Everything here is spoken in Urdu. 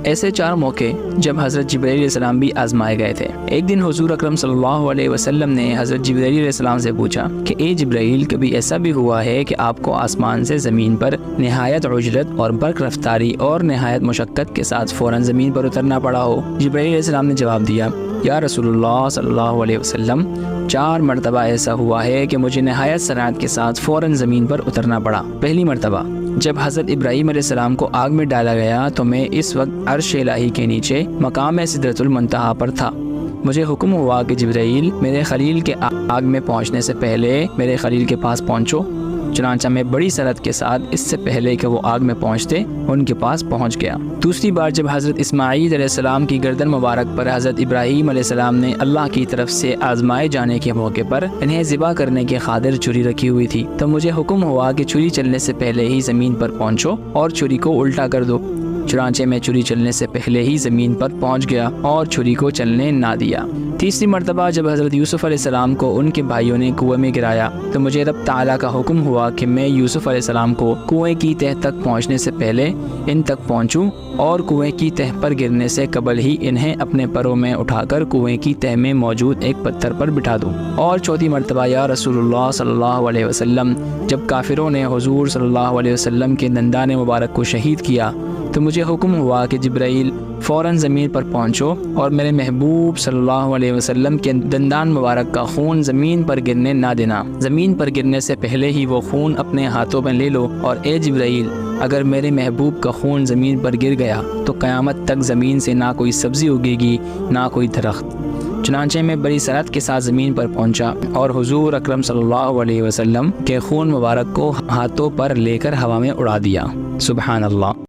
ایسے 4 موقع جب حضرت جبرائیل علیہ السلام بھی آزمائے گئے تھے۔ ایک دن حضور اکرم صلی اللہ علیہ وسلم نے حضرت جبرائیل علیہ السلام سے پوچھا کہ اے جبرائیل، کبھی ایسا بھی ہوا ہے کہ آپ کو آسمان سے زمین پر نہایت عجلت اور برق رفتاری اور نہایت مشقت کے ساتھ فوراً زمین پر اترنا پڑا ہو؟ جبرائیل علیہ السلام نے جواب دیا، یا رسول اللہ صلی اللہ علیہ وسلم، 4 مرتبہ ایسا ہوا ہے کہ مجھے نہایت سرعت کے ساتھ فوراً زمین پر اترنا پڑا۔ پہلی مرتبہ جب حضرت ابراہیم علیہ السلام کو آگ میں ڈالا گیا تو میں اس وقت عرش الہی کے نیچے مقام سدرۃ المنتہا پر تھا۔ مجھے حکم ہوا کہ جبرائیل، میرے خلیل کے آگ میں پہنچنے سے پہلے میرے خلیل کے پاس پہنچو۔ چنانچہ میں بڑی سرعت کے ساتھ اس سے پہلے کہ وہ آگ میں پہنچتے ان کے پاس پہنچ گیا۔ دوسری بار جب حضرت اسماعیل علیہ السلام کی گردن مبارک پر حضرت ابراہیم علیہ السلام نے اللہ کی طرف سے آزمائے جانے کے موقع پر انہیں ذبح کرنے کے خاطر چھری رکھی ہوئی تھی، تو مجھے حکم ہوا کہ چھری چلنے سے پہلے ہی زمین پر پہنچو اور چھری کو الٹا کر دو۔ چنانچہ میں چھری چلنے سے پہلے ہی زمین پر پہنچ گیا اور چھری کو چلنے نہ دیا۔ تیسری مرتبہ جب حضرت یوسف علیہ السلام کو ان کے بھائیوں نے کنویں میں گرایا تو مجھے رب تعالیٰ کا حکم ہوا کہ میں یوسف علیہ السلام کو کنویں کی تہ تک پہنچنے سے پہلے ان تک پہنچوں اور کنویں کی تہ پر گرنے سے قبل ہی انہیں اپنے پروں میں اٹھا کر کنویں کی تہ میں موجود ایک پتھر پر بٹھا دوں۔ اور چوتھی مرتبہ یا رسول اللہ صلی اللہ علیہ وسلم، جب کافروں نے حضور صلی اللہ علیہ وسلم کے دندان مبارک کو شہید کیا تو مجھے حکم ہوا کہ جبرائیل، فوراً زمین پر پہنچو اور میرے محبوب صلی اللہ علیہ وسلم کے دندان مبارک کا خون زمین پر گرنے نہ دینا۔ زمین پر گرنے سے پہلے ہی وہ خون اپنے ہاتھوں میں لے لو، اور اے جبرائیل، اگر میرے محبوب کا خون زمین پر گر گیا تو قیامت تک زمین سے نہ کوئی سبزی اگے گی نہ کوئی درخت۔ چنانچہ میں بڑی سرعت کے ساتھ زمین پر پہنچا اور حضور اکرم صلی اللہ علیہ وسلم کے خون مبارک کو ہاتھوں پر لے کر ہوا میں اڑا دیا۔ سبحان اللہ۔